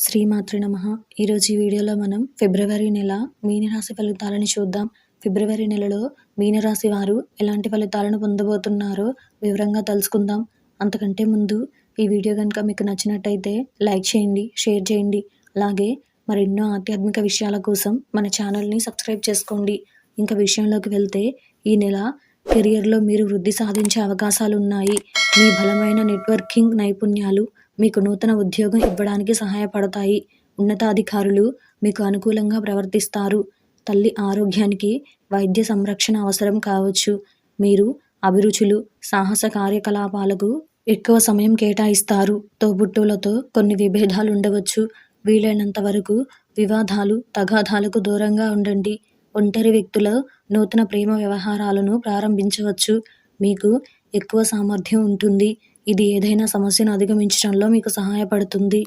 శ్రీమాత్రే నమః. ఈరోజు ఈ వీడియోలో మనం ఫిబ్రవరి నెల మీనరాశి ఫలితాలను చూద్దాం. ఫిబ్రవరి నెలలో మీనరాశి వారు ఎలాంటి ఫలితాలను పొందబోతున్నారో వివరంగా తెలుసుకుందాం. అంతకంటే ముందు ఈ వీడియో కనుక మీకు నచ్చినట్టయితే లైక్ చేయండి, షేర్ చేయండి. అలాగే మరెన్నో ఆధ్యాత్మిక విషయాల కోసం మన ఛానల్ని సబ్స్క్రైబ్ చేసుకోండి. ఇంకా విషయంలోకి వెళ్తే ఈ నెల కెరియర్లో మీరు వృద్ధి సాధించే అవకాశాలు ఉన్నాయి. మీ బలమైన నెట్వర్కింగ్ నైపుణ్యాలు మీకు నూతన ఉద్యోగం ఇవ్వడానికి సహాయపడతాయి. ఉన్నతాధికారులు మీకు అనుకూలంగా ప్రవర్తిస్తారు. తల్లి ఆరోగ్యానికి వైద్య సంరక్షణ అవసరం కావచ్చు. మీరు అభిరుచులు, సాహస కార్యకలాపాలకు ఎక్కువ సమయం కేటాయిస్తారు. తోబుట్టువులతో కొన్ని విభేదాలు ఉండవచ్చు. వీలైనంత వరకు వివాదాలు, తగాదాలకు దూరంగా ఉండండి. ఒంటరి వ్యక్తుల నూతన ప్రేమ వ్యవహారాలను ప్రారంభించవచ్చు. మీకు ఎక్కువ సామర్థ్యం ఉంటుంది. ఇది ఏదైనా సమస్యను అధిగమించడంలో మీకు సహాయపడుతుంది.